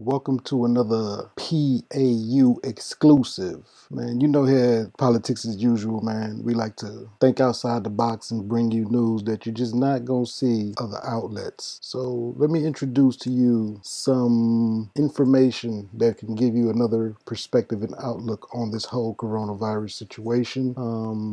Welcome to another PAU exclusive. Man, you know here at Politics as Usual, man, we like to think outside the box and bring you news that you're just not going to see other outlets. So let me introduce to you some information that can give you another perspective and outlook on this whole coronavirus situation.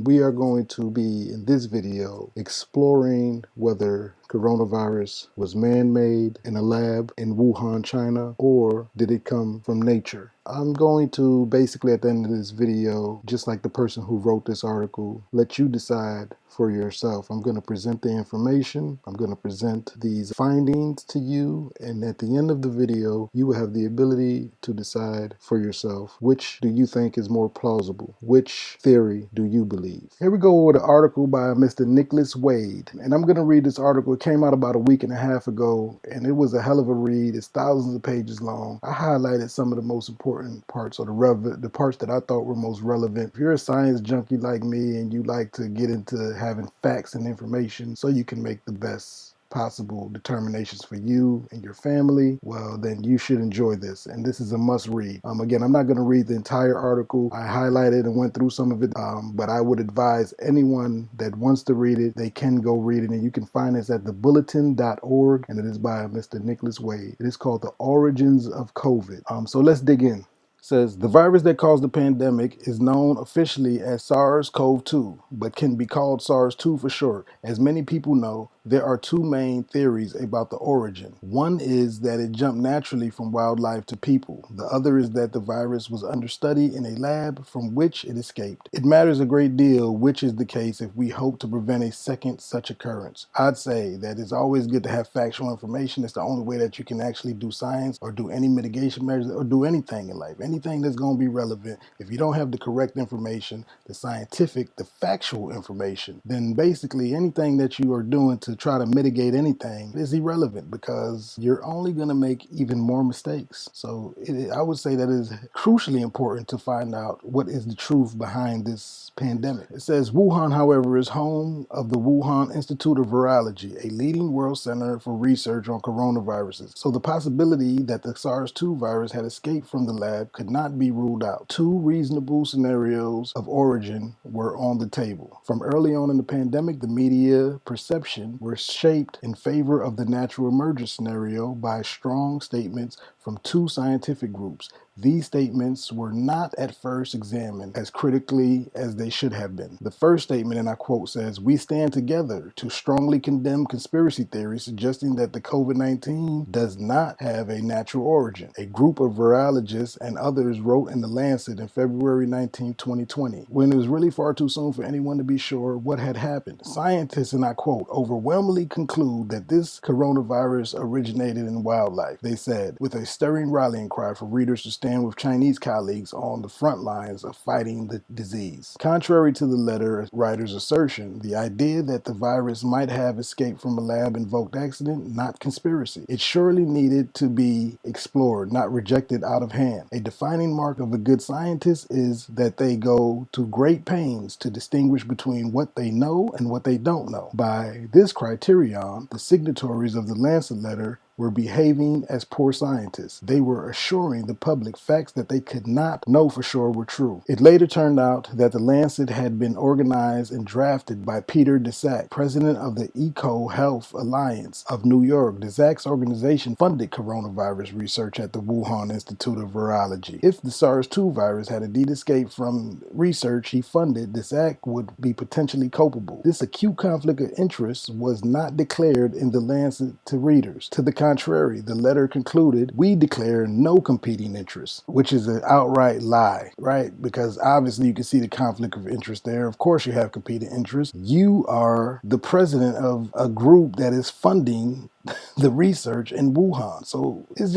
We are going to be, in this video, exploring whether coronavirus was man-made in a lab in Wuhan, China, or did it come from nature? I'm going to basically at the end of this video, just like the person who wrote this article, let you decide for yourself. I'm going to present the information. I'm going to present these findings to you. And at the end of the video, you will have the ability to decide for yourself, which do you think is more plausible? Which theory do you believe? Here we go with an article by Mr. Nicholas Wade. And I'm going to read this article. It came out about a week and a half ago, and it was a hell of a read. It's thousands of pages long. I highlighted some of the most important parts, or the parts that I thought were most relevant. If you're a science junkie like me and you like to get into having facts and information so you can make the best possible determinations for you and your family, well, then you should enjoy this. And this is a must read. Again, I'm not going to read the entire article. I highlighted and went through some of it, but I would advise anyone that wants to read it, they can go read it. And you can find this at thebulletin.org, and it is by Mr. Nicholas Wade. It is called The Origins of COVID. So let's dig in. Says the virus that caused the pandemic is known officially as SARS-CoV-2, but can be called SARS-2 for short. As many people know, there are two main theories about the origin. One is that it jumped naturally from wildlife to people. The other is that the virus was under study in a lab from which it escaped. It matters a great deal which is the case if we hope to prevent a second such occurrence. I'd say that it's always good to have factual information. It's the only way that you can actually do science or do any mitigation measures or do anything in life. Anything that's going to be relevant. If you don't have the correct information, the scientific, the factual information, then basically anything that you are doing to try to mitigate anything is irrelevant, because you're only going to make even more mistakes. So I would say that it is crucially important to find out what is the truth behind this pandemic. It says Wuhan, however, is home of the Wuhan Institute of Virology, a leading world center for research on coronaviruses. So the possibility that the SARS-2 virus had escaped from the lab could not be ruled out. Two reasonable scenarios of origin were on the table. From early on in the pandemic, the media perception were shaped in favor of the natural emergence scenario by strong statements from two scientific groups. These statements were not at first examined as critically as they should have been. The first statement, and I quote, says, "We stand together to strongly condemn conspiracy theories suggesting that the COVID-19 does not have a natural origin." A group of virologists and others wrote in The Lancet in February 19, 2020, when it was really far too soon for anyone to be sure what had happened. Scientists, and I quote, "overwhelmingly conclude that this coronavirus originated in wildlife," they said, with a stirring rallying cry for readers to stand with Chinese colleagues on the front lines of fighting the disease. Contrary to the letter writer's assertion, the idea that the virus might have escaped from a lab invoked accident, not conspiracy. It surely needed to be explored, not rejected out of hand. A defining mark of a good scientist is that they go to great pains to distinguish between what they know and what they don't know. By this criterion, the signatories of the Lancet letter were behaving as poor scientists. They were assuring the public facts that they could not know for sure were true. It later turned out that the Lancet had been organized and drafted by Peter Daszak, president of the Eco Health Alliance of New York. Daszak's organization funded coronavirus research at the Wuhan Institute of Virology. If the SARS-2 virus had indeed escaped from research he funded, Daszak would be potentially culpable. This acute conflict of interest was not declared in the Lancet to readers. To the contrary, the letter concluded, "We declare no competing interests," which is an outright lie, right? Because obviously you can see the conflict of interest there. Of course you have competing interests. You are the president of a group that is funding the research in Wuhan. So it's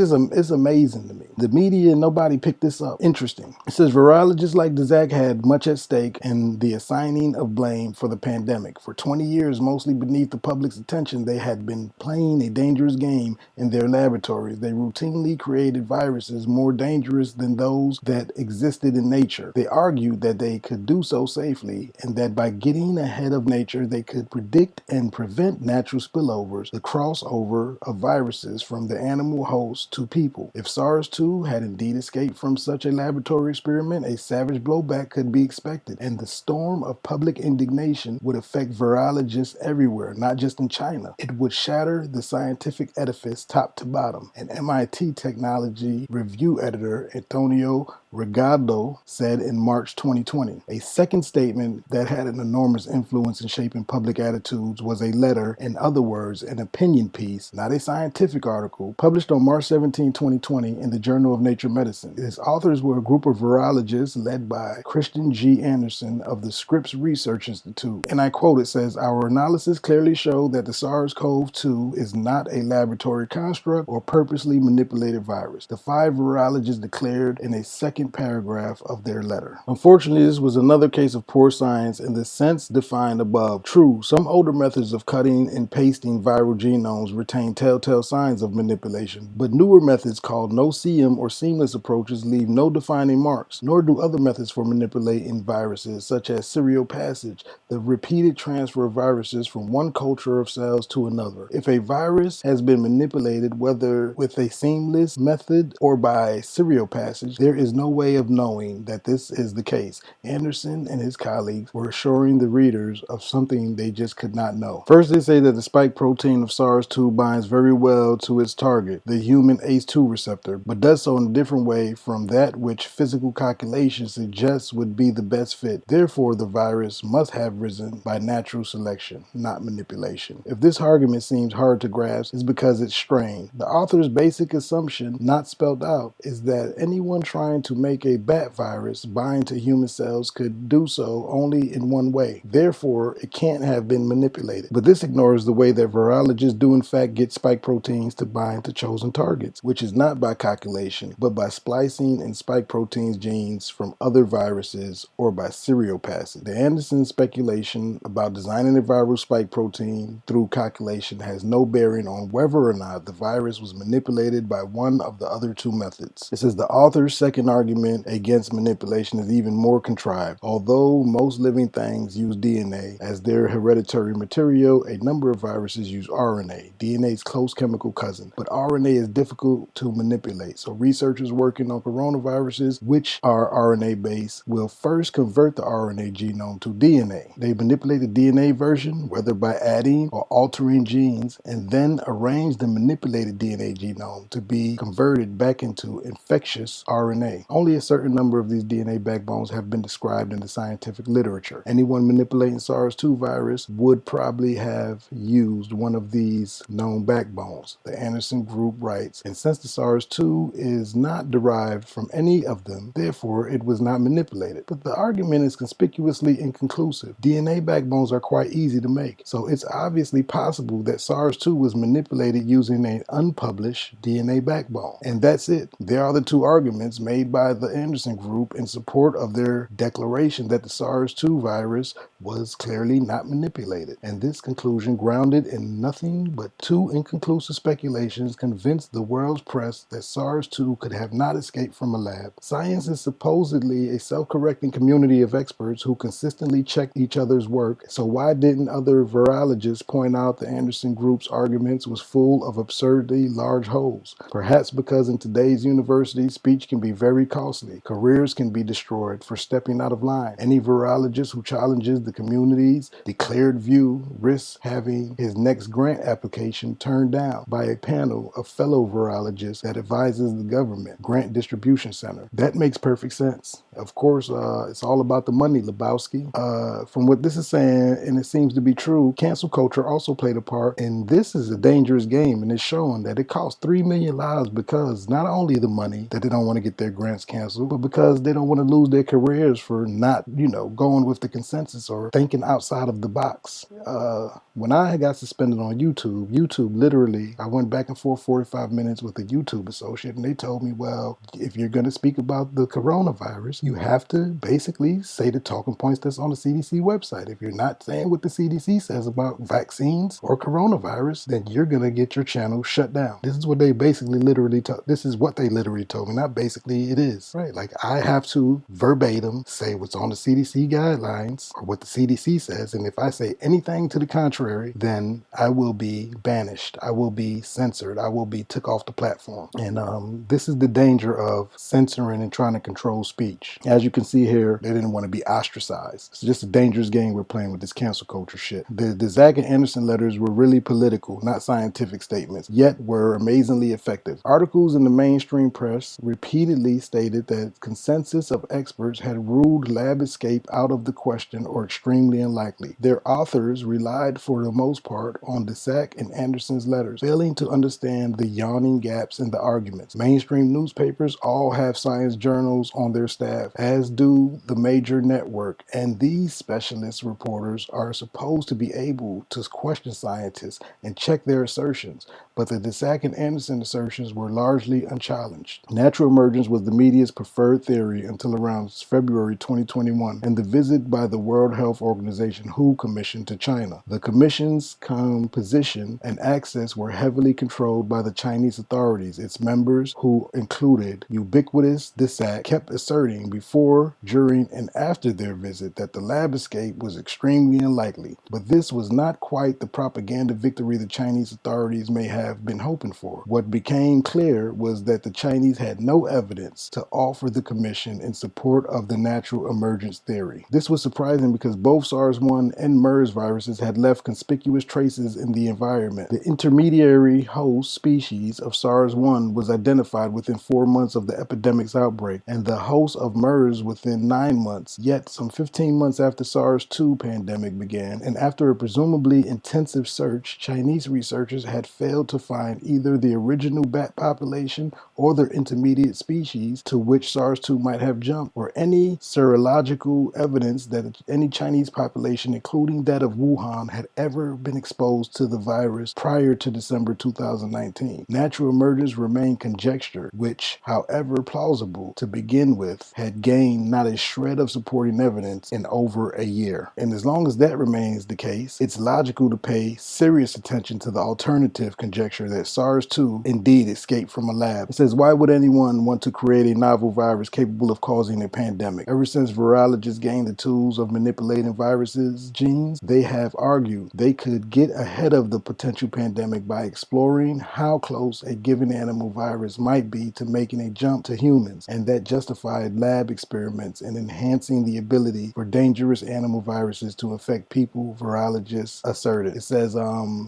amazing to me. The media, nobody picked this up. Interesting. It says virologists like Daszak had much at stake in the assigning of blame for the pandemic. For 20 years, mostly beneath the public's attention, they had been playing a dangerous game in their laboratories. They routinely created viruses more dangerous than those that existed in nature. They argued that they could do so safely and that by getting ahead of nature, they could predict and prevent natural spillovers, the crossover of viruses from the animal host to people. If SARS-2 had indeed escaped from such a laboratory experiment, a savage blowback could be expected, and the storm of public indignation would affect virologists everywhere, not just in China. It would shatter the scientific edifice top to bottom. An MIT technology review editor, Antonio Rigaldo, said in March 2020. A second statement that had an enormous influence in shaping public attitudes was a letter, in other words, an opinion piece, not a scientific article, published on March 17, 2020 in the Journal of Nature Medicine. Its authors were a group of virologists led by Christian G. Anderson of the Scripps Research Institute. And I quote, it says, "Our analysis clearly showed that the SARS-CoV-2 is not a laboratory construct or purposely manipulated virus," the five virologists declared in a second paragraph of their letter. Unfortunately, this was another case of poor science in the sense defined above. True, some older methods of cutting and pasting viral genomes retain telltale signs of manipulation, but newer methods called no-seum or seamless approaches leave no defining marks, nor do other methods for manipulating viruses, such as serial passage, the repeated transfer of viruses from one culture of cells to another. If a virus has been manipulated, whether with a seamless method or by serial passage, there is no way of knowing that this is the case. Anderson and his colleagues were assuring the readers of something they just could not know. First, they say that the spike protein of SARS-2 binds very well to its target, the human ACE2 receptor, but does so in a different way from that which physical calculation suggests would be the best fit. Therefore, the virus must have risen by natural selection, not manipulation. If this argument seems hard to grasp, it's because it's strained. The author's basic assumption, not spelled out, is that anyone trying to make a bat virus bind to human cells could do so only in one way. Therefore, it can't have been manipulated. But this ignores the way that virologists do in fact get spike proteins to bind to chosen targets, which is not by calculation, but by splicing in spike proteins genes from other viruses or by serial passage. The Anderson speculation about designing a viral spike protein through calculation has no bearing on whether or not the virus was manipulated by one of the other two methods. It says the author's second argument against manipulation is even more contrived. Although most living things use DNA as their hereditary material, a number of viruses use RNA, DNA's close chemical cousin. But RNA is difficult to manipulate, so researchers working on coronaviruses, which are RNA-based, will first convert the RNA genome to DNA. They manipulate the DNA version, whether by adding or altering genes, and then arrange the manipulated DNA genome to be converted back into infectious RNA. Only a certain number of these DNA backbones have been described in the scientific literature. Anyone manipulating SARS-2 virus would probably have used one of these known backbones, the Anderson group writes, and since the SARS-2 is not derived from any of them, therefore it was not manipulated. But the argument is conspicuously inconclusive. DNA backbones are quite easy to make, so it's obviously possible that SARS-2 was manipulated using an unpublished DNA backbone. And that's it. There are the two arguments made by the Anderson group in support of their declaration that the SARS-2 virus was clearly not manipulated. And this conclusion, grounded in nothing but two inconclusive speculations, convinced the world's press that SARS-2 could have not escaped from a lab. Science is supposedly a self-correcting community of experts who consistently check each other's work, so why didn't other virologists point out the Anderson group's arguments was full of absurdly large holes? Perhaps because in today's university, speech can be very costly. Careers can be destroyed for stepping out of line. Any virologist who challenges the community's declared view risks having his next grant application turned down by a panel of fellow virologists that advises the government grant distribution center. That makes perfect sense. Of course, it's all about the money, Lebowski. From what this is saying, and it seems to be true, cancel culture also played a part, and this is a dangerous game, and it's showing that it costs 3 million lives because not only the money that they don't want to get their grants canceled, but because they don't want to lose their careers for not, going with the consensus or or thinking outside of the box. When I got suspended on YouTube literally, I went back and forth 45 minutes with a YouTube associate, and they told me, well, if you're going to speak about the coronavirus, you have to basically say the talking points that's on the CDC website. If you're not saying what the CDC says about vaccines or coronavirus, then you're going to get your channel shut down. This is what they basically this is what they literally told me. Not basically, it is. Right? Like, I have to verbatim say what's on the CDC guidelines or what the CDC says, and if I say anything to the contrary, then I will be banished. I will be censored. I will be took off the platform. And this is the danger of censoring and trying to control speech. As you can see here, they didn't want to be ostracized. It's just a dangerous game we're playing with this cancel culture shit. The Zach and Anderson letters were really political, not scientific statements, yet were amazingly effective. Articles in the mainstream press repeatedly stated that consensus of experts had ruled lab escape out of the question or extremely unlikely. Their authors relied for the most part on the Zach and Anderson's letters, failing to understand the yawning gaps in the arguments. Mainstream newspapers all have science journals on their staff, as do the major network, and these specialist reporters are supposed to be able to question scientists and check their assertions, but the Zach and Anderson assertions were largely unchallenged. Natural emergence was the media's preferred theory until around February 2021 and the visit by the World Health Organization WHO Commission to China. The commission's composition and access were heavily controlled by the Chinese authorities. Its members, who included ubiquitous Dissat, kept asserting before, during, and after their visit that the lab escape was extremely unlikely. But this was not quite the propaganda victory the Chinese authorities may have been hoping for. What became clear was that the Chinese had no evidence to offer the commission in support of the natural emergence theory. This was surprising because both SARS-1 and MERS viruses had left conspicuous traces in the environment. The intermediary host species of SARS-1 was identified within 4 months of the epidemic's outbreak, and the host of MERS within 9 months. Yet, some 15 months after SARS-2 pandemic began, and after a presumably intensive search, Chinese researchers had failed to find either the original bat population or their intermediate species to which SARS-2 might have jumped, or any serological evidence that any Chinese population, including that of Wuhan, had ever been exposed to the virus prior to December 2019. Natural emergence remained conjecture, which, however plausible to begin with, had gained not a shred of supporting evidence in over a year. And as long as that remains the case, it's logical to pay serious attention to the alternative conjecture that SARS-2 indeed escaped from a lab. It says, why would anyone want to create a novel virus capable of causing a pandemic? Ever since virologists gained the tools of manipulating viruses' genes, they have argued they could get ahead of the potential pandemic by exploring how close a given animal virus might be to making a jump to humans, and that justified lab experiments and enhancing the ability for dangerous animal viruses to infect people, virologists asserted. It says,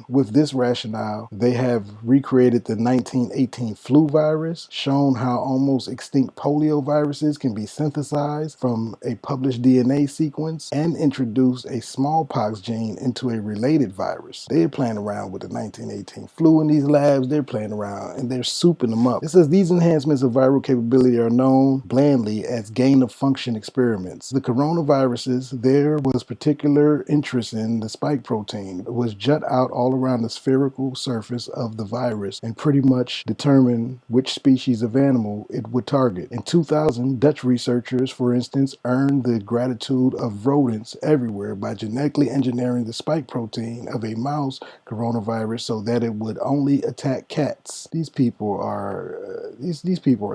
with this rationale, they have recreated the 1918 flu virus, shown how almost extinct polio viruses can be synthesized from a published DNA sequence, and introduced a smallpox gene into a related virus. They're playing around with the 1918 flu in these labs. They're playing around and they're souping them up. It says these enhancements of viral capability are known blandly as gain-of-function experiments. The coronaviruses, there was particular interest in the spike protein. It was jut out all around the spherical surface of the virus and pretty much determine which species of animal it would target. In 2000, Dutch researchers, for instance, earned the gratitude of rodents everywhere by genetically engineering the spike protein of a mouse coronavirus so that it would only attack cats. These people are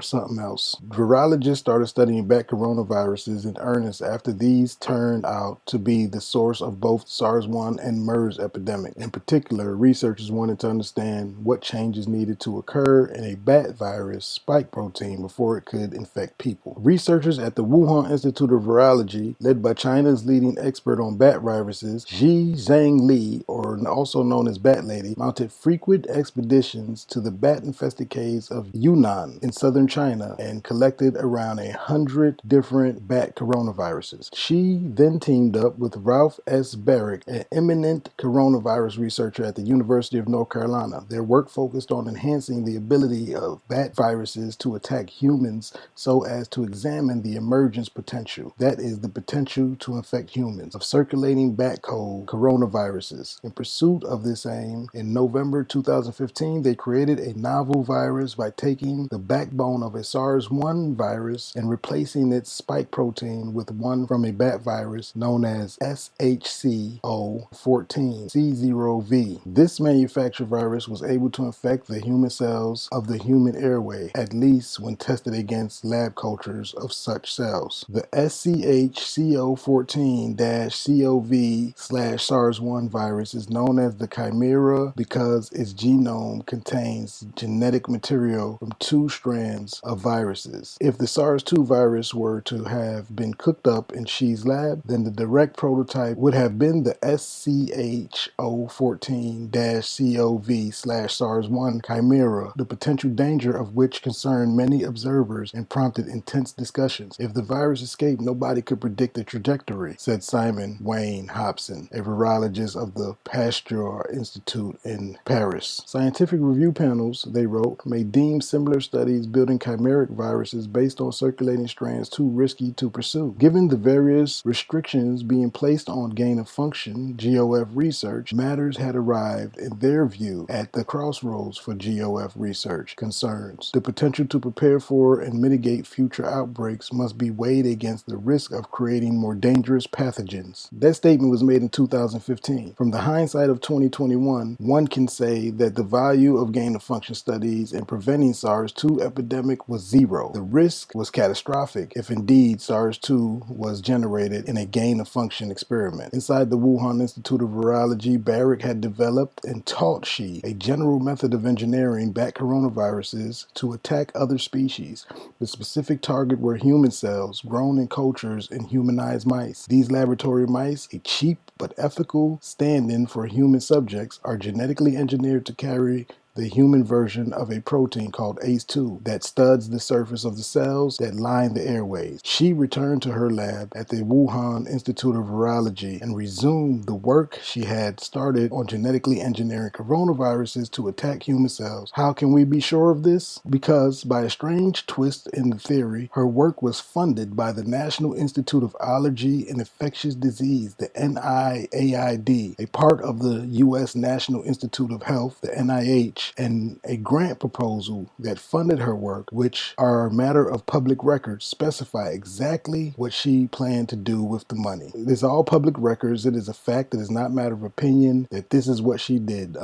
something else. Virologists started studying bat coronaviruses in earnest after these turned out to be the source of both SARS-1 and MERS epidemic. In particular, researchers wanted to understand what changes needed to occur in a bat virus spike protein before it could infect people. Researchers at the Wuhan Institute of Virology, led by China's leading expert on bat viruses, Zhi Zhang-Li, or also known as Bat Lady, mounted frequent expeditions to the bat-infested caves of Yunnan Henan in southern China and collected around 100 different bat coronaviruses. She then teamed up with Ralph S. Barrick, an eminent coronavirus researcher at the University of North Carolina. Their work focused on enhancing the ability of bat viruses to attack humans so as to examine the emergence potential, that is, the potential to infect humans, of circulating bat cold coronaviruses. In pursuit of this aim, in November 2015, they created a novel virus by taking the backbone of a SARS-1 virus and replacing its spike protein with one from a bat virus known as SHCO14C0V. This manufactured virus was able to infect the human cells of the human airway, at least when tested against lab cultures of such cells. The SCHCO14-CoV/SARS-1 virus is known as the chimera because its genome contains genetic material from two strands of viruses. If the SARS-2 virus were to have been cooked up in Xi's lab, then the direct prototype would have been the SCHO14-CoV/SARS-1 chimera, the potential danger of which concerned many observers and prompted intense discussions. If the virus escaped, nobody could predict the trajectory, said Simon Wayne Hobson, a virologist of the Pasteur Institute in Paris. Scientific review panels, they wrote, may deem similar studies building chimeric viruses based on circulating strands too risky to pursue. Given the various restrictions being placed on gain-of-function GOF research, matters had arrived, in their view, at the crossroads for GOF research concerns. The potential to prepare for and mitigate future outbreaks must be weighed against the risk of creating more dangerous pathogens. That statement was made in 2015. From the hindsight of 2021, one can say that the value of gain-of-function studies in preventing SARS-2 epidemic was zero. The risk was catastrophic if indeed SARS-2 was generated in a gain-of-function experiment. Inside the Wuhan Institute of Virology, Barrick had developed and taught Xi a general method of engineering bat coronaviruses to attack other species. The specific target were human cells grown in cultures in humanized mice. These laboratory mice, a cheap but ethical stand-in for human subjects, are genetically engineered to carry the human version of a protein called ACE2 that studs the surface of the cells that line the airways. She returned to her lab at the Wuhan Institute of Virology and resumed the work she had started on genetically engineering coronaviruses to attack human cells. How can we be sure of this? Because, by a strange twist in the theory, her work was funded by the National Institute of Allergy and Infectious Disease, the NIAID, a part of the U.S. National Institute of Health, the NIH, and a grant proposal that funded her work, which are a matter of public records, specify exactly what she planned to do with the money. It is all public records. It is a fact. It is not a matter of opinion that this is what she did.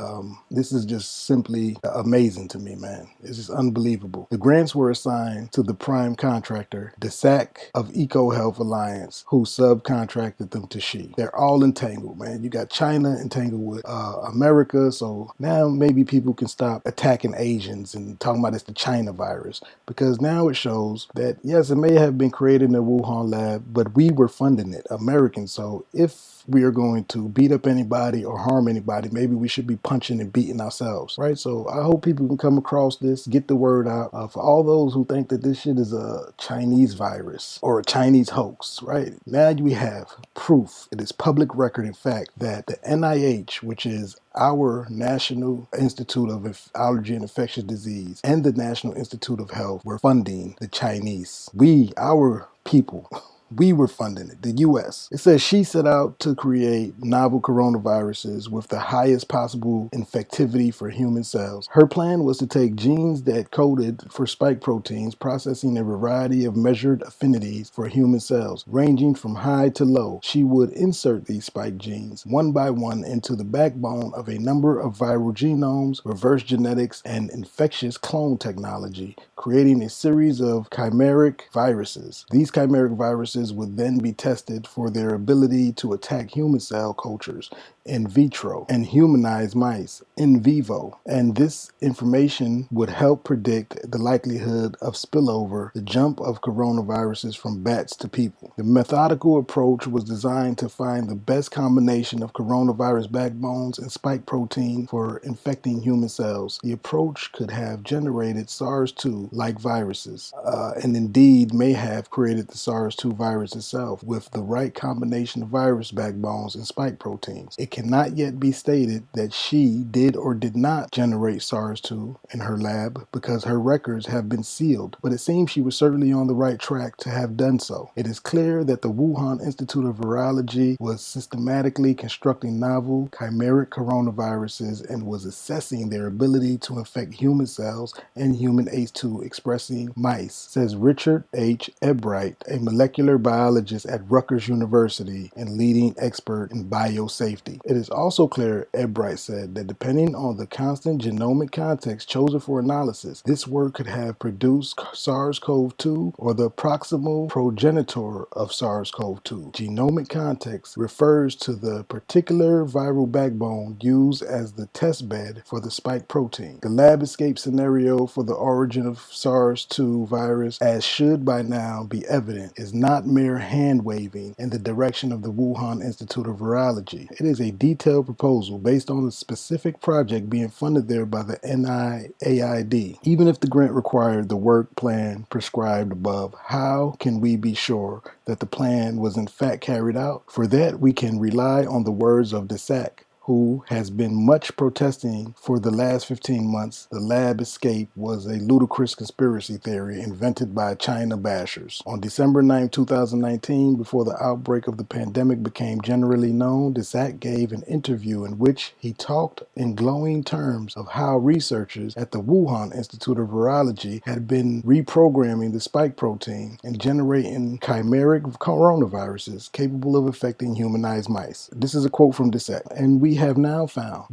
This is just simply amazing to me, man. It's just unbelievable. The grants were assigned to the prime contractor, DSAC of EcoHealth Alliance, who subcontracted them to Xi. They're all entangled, man. You got China entangled with America, so now maybe people can stop attacking Asians and talking about it's the China virus, because now it shows that yes, it may have been created in the Wuhan lab, but we were funding it, Americans. So if we are going to beat up anybody or harm anybody, maybe we should be punching and beating ourselves, right? So I hope people can come across this, get the word out for all those who think that this shit is a Chinese virus or a Chinese hoax, right? Now we have proof. It is public record, in fact, that the NIH, which is our National Institute of Allergy and Infectious Disease, and the National Institute of Health were funding the Chinese. We, our people, we were funding it, the U.S. It says she set out to create novel coronaviruses with the highest possible infectivity for human cells. Her plan was to take genes that coded for spike proteins, processing a variety of measured affinities for human cells, ranging from high to low. She would insert these spike genes one by one into the backbone of a number of viral genomes, reverse genetics, and infectious clone technology, creating a series of chimeric viruses. These chimeric viruses viruses would then be tested for their ability to attack human cell cultures in vitro and humanize mice in vivo. And this information would help predict the likelihood of spillover, the jump of coronaviruses from bats to people. The methodical approach was designed to find the best combination of coronavirus backbones and spike protein for infecting human cells. The approach could have generated SARS-2-like viruses, and indeed may have created the SARS-2 virus itself with the right combination of virus backbones and spike proteins. It cannot yet be stated that she did or did not generate SARS-2 in her lab because her records have been sealed, but it seems she was certainly on the right track to have done so. It is clear that the Wuhan Institute of Virology was systematically constructing novel chimeric coronaviruses and was assessing their ability to infect human cells and human ACE2 expressing mice, says Richard H. Ebright, a molecular biologist at Rutgers University and leading expert in biosafety. It is also clear, Ebright said, that depending on the constant genomic context chosen for analysis, this work could have produced SARS-CoV-2 or the proximal progenitor of SARS-CoV-2. Genomic context refers to the particular viral backbone used as the test bed for the spike protein. The lab escape scenario for the origin of SARS-2 virus, as should by now be evident, is not mere hand-waving in the direction of the Wuhan Institute of Virology. It is a detailed proposal based on a specific project being funded there by the NIAID. Even if the grant required the work plan prescribed above, how can we be sure that the plan was in fact carried out? For that, we can rely on the words of Desac, who has been much protesting for the last 15 months. The lab escape was a ludicrous conspiracy theory invented by China bashers. On December 9, 2019, before the outbreak of the pandemic became generally known, Desac gave an interview in which he talked in glowing terms of how researchers at the Wuhan Institute of Virology had been reprogramming the spike protein and generating chimeric coronaviruses capable of affecting humanized mice. This is a quote from Desac. And we have now found,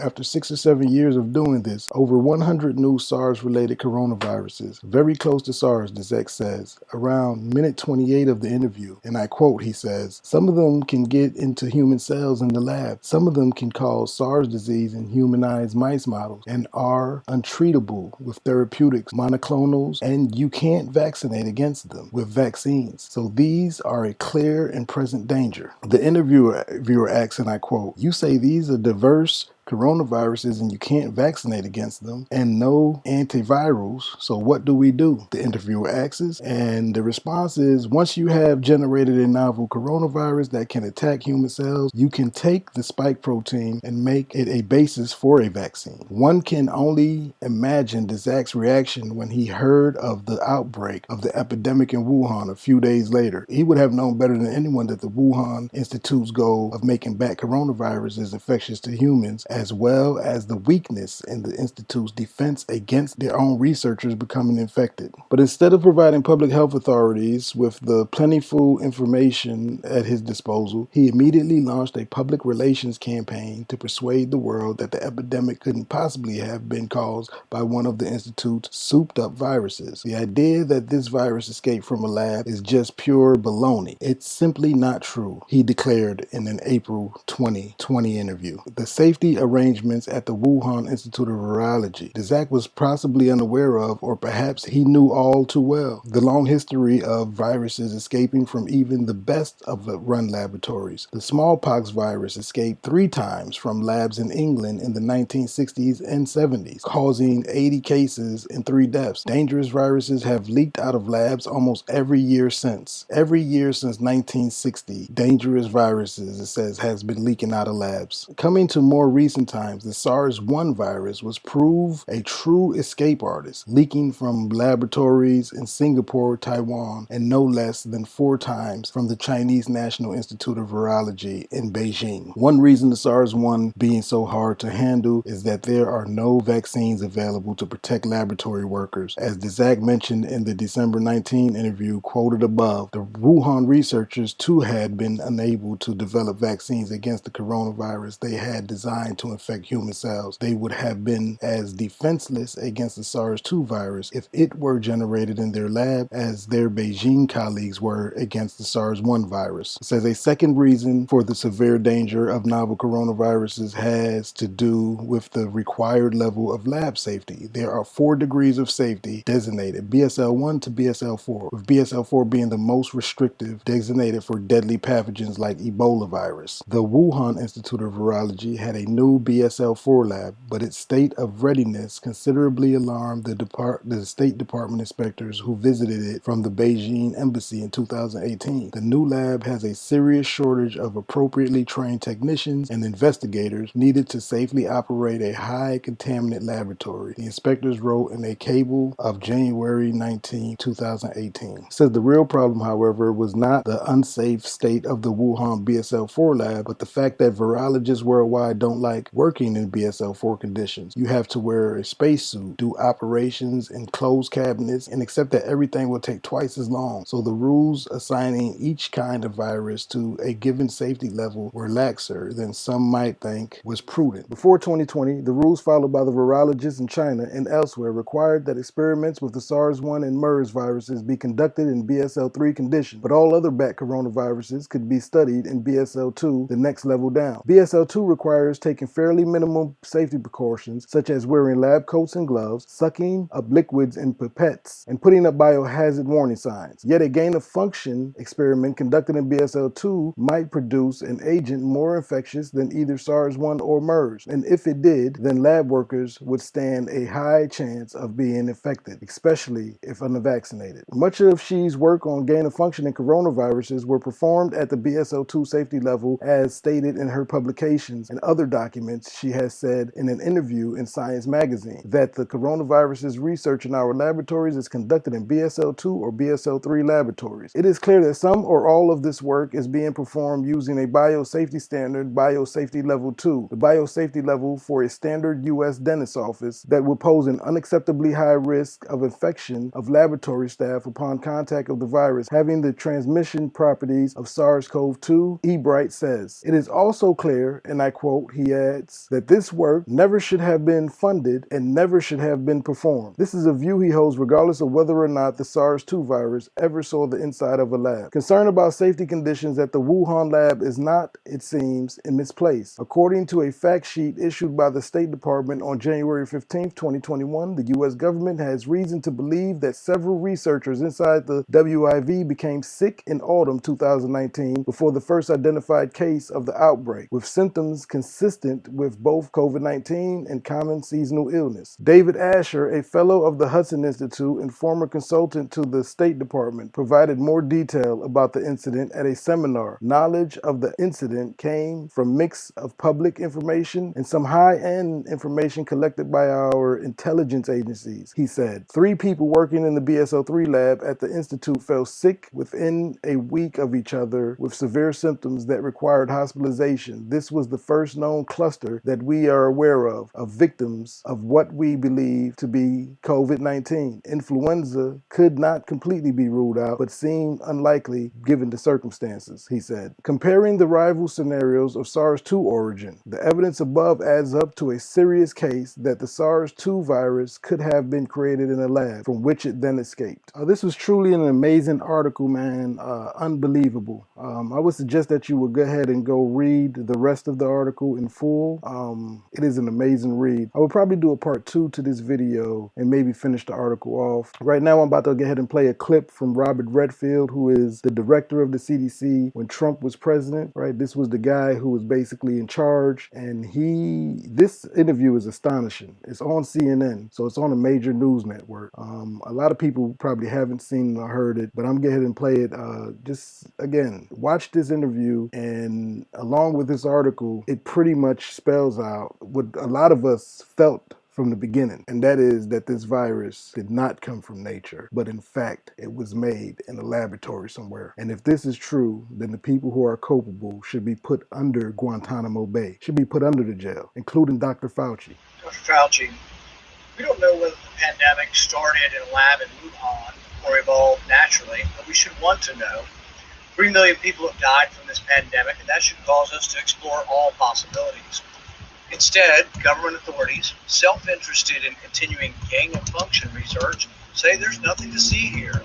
after 6 or 7 years of doing this, over 100 new SARS-related coronaviruses, very close to SARS, Desac says, around minute 28 of the interview. And I quote, he says, "Some of them can get into human cells in the lab. Some of them can cause SARS disease in humanized mice models and are untreatable with therapeutics, monoclonals, and you can't vaccinate against them with vaccines. So these are a clear and present danger." The interviewer asks, and I quote, "You say these are diverse coronaviruses and you can't vaccinate against them and no antivirals, so what do we do?" The interviewer asks, and the response is, once you have generated a novel coronavirus that can attack human cells, you can take the spike protein and make it a basis for a vaccine. One can only imagine Desac's reaction when he heard of the outbreak of the epidemic in Wuhan a few days later. He would have known better than anyone that the Wuhan Institute's goal of making bat coronaviruses infectious to humans, as well as the weakness in the Institute's defense against their own researchers becoming infected. But instead of providing public health authorities with the plentiful information at his disposal, he immediately launched a public relations campaign to persuade the world that the epidemic couldn't possibly have been caused by one of the Institute's souped-up viruses. The idea that this virus escaped from a lab is just pure baloney. It's simply not true, he declared in an April 2020 interview. The safety arrangements at the Wuhan Institute of Virology, Desac was possibly unaware of, or perhaps he knew all too well, the long history of viruses escaping from even the best of the run laboratories. The smallpox virus escaped 3 times from labs in England in the 1960s and 70s, causing 80 cases and 3 deaths. Dangerous viruses have leaked out of labs almost every year since. Every year since 1960, dangerous viruses, it says, has been leaking out of labs. Coming to more recent times, the SARS-1 virus was proved a true escape artist, leaking from laboratories in Singapore, Taiwan, and no less than 4 times from the Chinese National Institute of Virology in Beijing. One reason the SARS-1 being so hard to handle is that there are no vaccines available to protect laboratory workers. As Desac mentioned in the December 19 interview quoted above, the Wuhan researchers too had been unable to develop vaccines against the coronavirus they had designed to to infect human cells, they would have been as defenseless against the SARS-2 virus if it were generated in their lab as their Beijing colleagues were against the SARS-1 virus. It says a second reason for the severe danger of novel coronaviruses has to do with the required level of lab safety. There are 4 degrees of safety designated, BSL-1 to BSL-4, with BSL-4 being the most restrictive, designated for deadly pathogens like Ebola virus. The Wuhan Institute of Virology had a new BSL-4 lab, but its state of readiness considerably alarmed the State Department inspectors who visited it from the Beijing embassy in 2018. The new lab has a serious shortage of appropriately trained technicians and investigators needed to safely operate a high contaminant laboratory, the inspectors wrote in a cable of January 19, 2018. It says the real problem, however, was not the unsafe state of the Wuhan BSL-4 lab, but the fact that virologists worldwide don't like working in BSL-4 conditions. You have to wear a spacesuit, do operations in closed cabinets, and accept that everything will take twice as long. So the rules assigning each kind of virus to a given safety level were laxer than some might think was prudent. Before 2020, the rules followed by the virologists in China and elsewhere required that experiments with the SARS-1 and MERS viruses be conducted in BSL-3 conditions, but all other bat coronaviruses could be studied in BSL-2, the next level down. BSL-2 requires taking fairly minimum safety precautions, such as wearing lab coats and gloves, sucking up liquids in pipettes, and putting up biohazard warning signs. Yet a gain-of-function experiment conducted in BSL-2 might produce an agent more infectious than either SARS-1 or MERS, and if it did, then lab workers would stand a high chance of being infected, especially if unvaccinated. Much of Xi's work on gain-of-function in coronaviruses were performed at the BSL-2 safety level, as stated in her publications and other documents. She has said in an interview in Science magazine that the coronavirus's research in our laboratories is conducted in BSL-2 or BSL-3 laboratories. It is clear that some or all of this work is being performed using a biosafety standard, biosafety level 2, the biosafety level for a standard U.S. dentist's office that would pose an unacceptably high risk of infection of laboratory staff upon contact of the virus having the transmission properties of SARS-CoV-2, Ebright says. It is also clear, and I quote, he adds, that this work never should have been funded and never should have been performed. This is a view he holds regardless of whether or not the SARS-2 virus ever saw the inside of a lab. Concern about safety conditions at the Wuhan lab is not, it seems, misplaced. According to a fact sheet issued by the State Department on January 15, 2021, the U.S. government has reason to believe that several researchers inside the WIV became sick in autumn 2019 before the first identified case of the outbreak, with symptoms consistent with both COVID-19 and common seasonal illness. David Asher, a fellow of the Hudson Institute and former consultant to the State Department, provided more detail about the incident at a seminar. Knowledge of the incident came from a mix of public information and some high-end information collected by our intelligence agencies, he said. 3 people working in the BSL-3 lab at the Institute fell sick within a week of each other with severe symptoms that required hospitalization. This was the first known cluster that we are aware of victims of what we believe to be COVID-19. Influenza could not completely be ruled out, but seemed unlikely given the circumstances, he said. Comparing the rival scenarios of SARS-2 origin, the evidence above adds up to a serious case that the SARS-2 virus could have been created in a lab from which it then escaped. This was truly an amazing article, man. Unbelievable. I would suggest that you would go ahead and go read the rest of the article in full. It is an amazing read. I will probably do a part 2 to this video and maybe finish the article off. Right now, I'm about to go ahead and play a clip from Robert Redfield, who is the director of the CDC when Trump was president, right? This was the guy who was basically in charge, and this interview is astonishing. It's on CNN, so it's on a major news network. A lot of people probably haven't seen or heard it, but I'm going to go ahead and play it. Just, again, watch this interview, and along with this article, it pretty much spells out what a lot of us felt from the beginning, and that is that this virus did not come from nature, but in fact, it was made in a laboratory somewhere. And if this is true, then the people who are culpable should be put under Guantanamo Bay, should be put under the jail, including Dr. Fauci. Dr. Fauci, we don't know whether the pandemic started in a lab in Wuhan or evolved naturally, but we should want to know. 3 million people have died from this pandemic, and that should cause us to explore all possibilities. Instead, government authorities, self-interested in continuing gain-of-function research, say there's nothing to see here.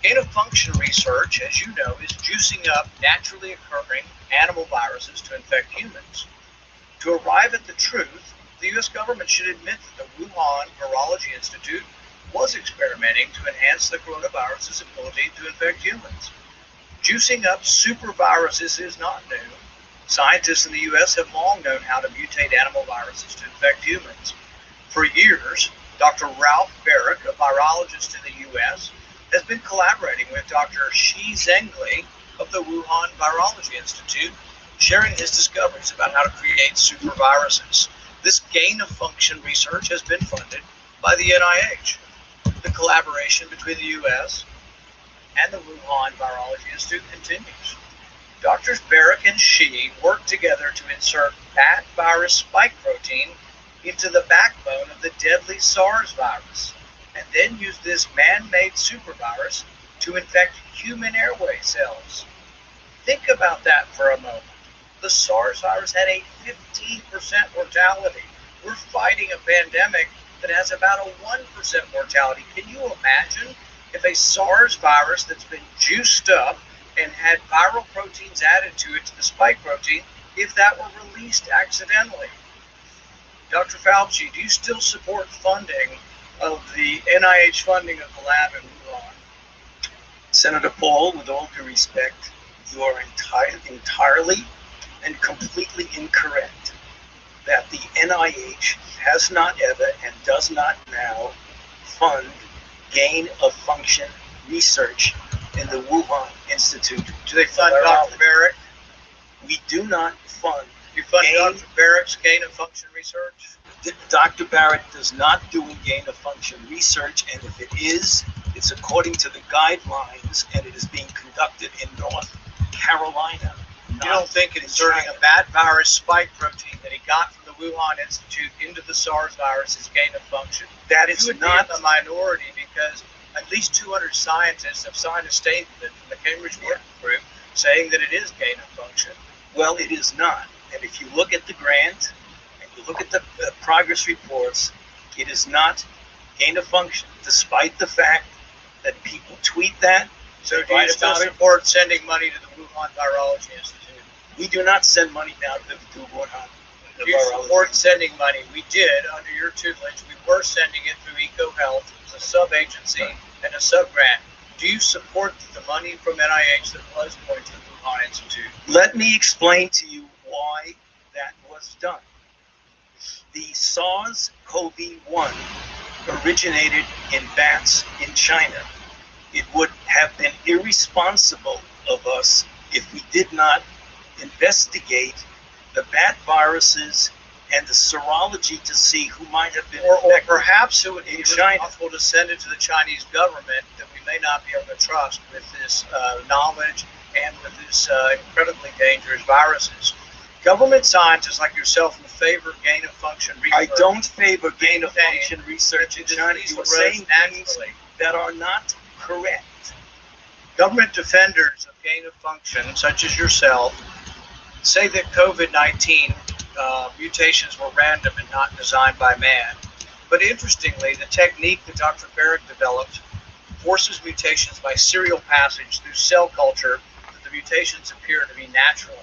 Gain-of-function research, as you know, is juicing up naturally occurring animal viruses to infect humans. To arrive at the truth, the U.S. government should admit that the Wuhan Virology Institute was experimenting to enhance the coronavirus's ability to infect humans. Juicing up superviruses is not new. Scientists in the U.S. have long known how to mutate animal viruses to infect humans. For years, Dr. Ralph Barrick, a virologist in the U.S., has been collaborating with Dr. Shi Zhengli of the Wuhan Virology Institute, sharing his discoveries about how to create superviruses. This gain-of-function research has been funded by the NIH. The collaboration between the U.S. and the Wuhan Virology Institute continues. Doctors Barrick and Shi worked together to insert bat virus spike protein into the backbone of the deadly SARS virus, and then used this man-made supervirus to infect human airway cells. Think about that for a moment. The SARS virus had a 15% mortality. We're fighting a pandemic that has about a 1% mortality. Can you imagine if a SARS virus that's been juiced up and had viral proteins added to it, to the spike protein, if that were released accidentally? Dr. Fauci, do you still support funding of the NIH funding of the lab in Wuhan? Senator Paul, with all due respect, you are entirely and completely incorrect that the NIH has not ever and does not now fund gain-of-function research in the Wuhan Institute. Do they fund Dr. Barrick? We do not fund. You fund Dr. Barrick's gain-of-function research? Dr. Barrett does not do gain-of-function research, and if it is, it's according to the guidelines, and it is being conducted in North Carolina. You don't think inserting a bat virus spike protein that he got from the Wuhan Institute into the SARS virus is gain-of-function? That is not a minority, because at least 200 scientists have signed a statement from the Cambridge Working Group saying that it is gain-of-function. Well, it is not. And if you look at the grant and you look at the progress reports, it is not gain-of-function, despite the fact that people tweet that. So do you still support sending money to the Wuhan Virology Institute? We do not send money now to Wuhan. Do you support sending money? We did under your tutelage. We were sending it through EcoHealth. It was a sub-agency and a sub-grant. Do you support the money from NIH that was going to the Wuhan Institute? Let me explain to you why that was done. The SARS-CoV-1 originated in bats in China. It would have been irresponsible of us if we did not investigate the bat viruses and the serology to see who might have been or perhaps it would be China. possible to send it to the Chinese government that we may not be able to trust with this knowledge and with this incredibly dangerous viruses. Government scientists like yourself who favor gain-of-function research. I don't favor gain-of-function research in China. You are saying things that are not correct. Government defenders of gain-of-function, such as yourself, say that COVID-19 mutations were random and not designed by man. But interestingly, the technique that Dr. Barrick developed forces mutations by serial passage through cell culture that the mutations appear to be natural.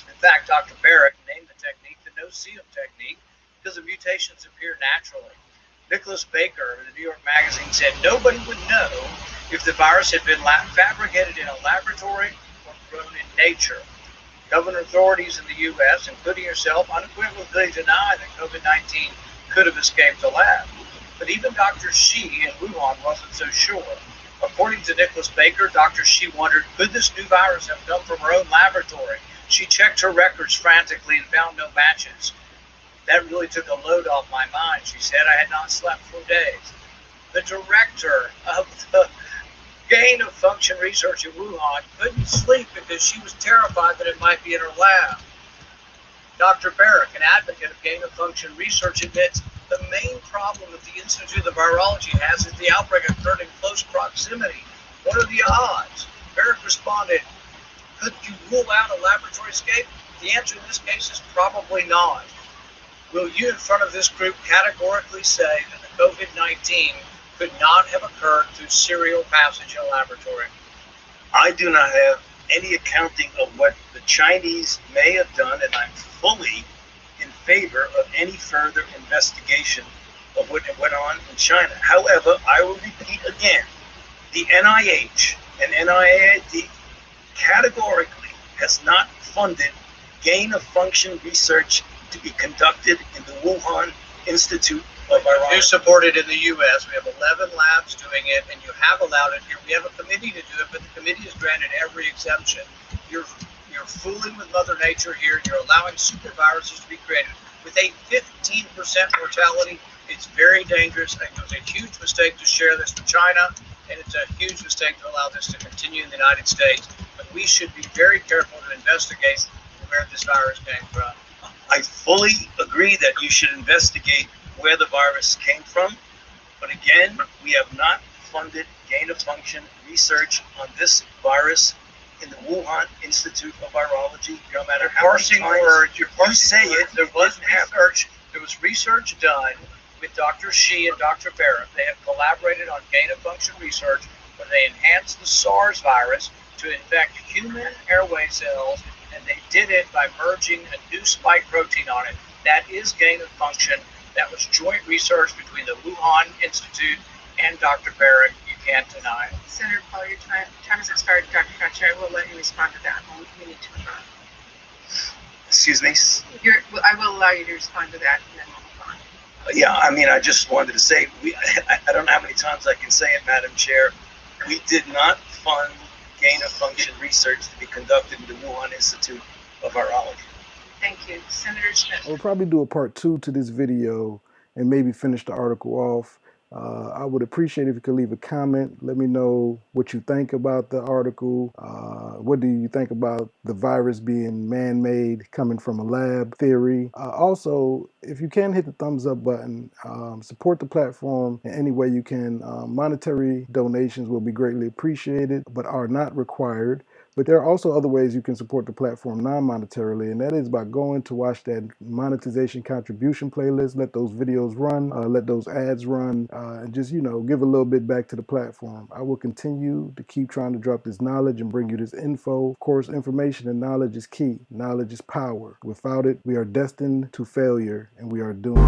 In fact, Dr. Barrick named the technique the no-see-em technique because the mutations appear naturally. Nicholas Baker of the New York Magazine said nobody would know if the virus had been fabricated in a laboratory or grown in nature. Government authorities in the U.S., including yourself, unequivocally deny that COVID-19 could have escaped the lab. But even Dr. Shi in Wuhan wasn't so sure. According to Nicholas Baker, Dr. Shi wondered, could this new virus have come from her own laboratory? She checked her records frantically and found no matches. That really took a load off my mind, she said. I had not slept for days. The director of the gain-of-function research at Wuhan couldn't sleep because she was terrified that it might be in her lab. Dr. Barrick, an advocate of gain-of-function research, admits the main problem that the Institute of Virology has is the outbreak occurred in close proximity. What are the odds? Barrick responded, could you rule out a laboratory escape? The answer in this case is probably not. Will you, in front of this group, categorically say that the COVID-19 could not have occurred through serial passage in a laboratory? I do not have any accounting of what the Chinese may have done, and I'm fully in favor of any further investigation of what went on in China. However, I will repeat again, the NIH and NIAID categorically has not funded gain-of-function research to be conducted in the Wuhan Institute of Virology. You support it in the U.S. We have 11 labs doing it, and you have allowed it here. We have a committee to do it, but the committee has granted every exception. You're fooling with Mother Nature here. You're allowing super viruses to be created with a 15% mortality. It's very dangerous. I think it was a huge mistake to share this with China, and it's a huge mistake to allow this to continue in the United States. But we should be very careful to investigate where this virus came from. I fully agree that you should investigate where the virus came from, but again, we have not funded gain-of-function research on this virus in the Wuhan Institute of Virology. No matter how many times you say it, there was research done with Dr. Shi and Dr. Barrett. They have collaborated on gain-of-function research where they enhanced the SARS virus to infect human airway cells, and they did it by merging a new spike protein on it. That is gain-of-function. That was joint research between the Wuhan Institute and Dr. Barrett. You can't deny it. Senator Paul, your time has expired. Dr. Fauci, I will let you respond to that. We need to move on. Excuse me? I will allow you to respond to that, and then we'll move on. Yeah, I mean, I just wanted to say, I don't know how many times I can say it, Madam Chair. We did not fund gain-of-function research to be conducted in the Wuhan Institute of Virology. Thank you. Senator Smith. I'll probably do a part 2 to this video and maybe finish the article off. I would appreciate if you could leave a comment. Let me know what you think about the article. What do you think about the virus being man-made, coming from a lab theory? Also, if you can, hit the thumbs up button. Support the platform in any way you can. Monetary donations will be greatly appreciated, but are not required. But there are also other ways you can support the platform non-monetarily, and that is by going to watch that monetization contribution playlist, let those videos run, let those ads run, and just, give a little bit back to the platform. I will continue to keep trying to drop this knowledge and bring you this info. Of course, information and knowledge is key. Knowledge is power. Without it, we are destined to failure, and we are doomed.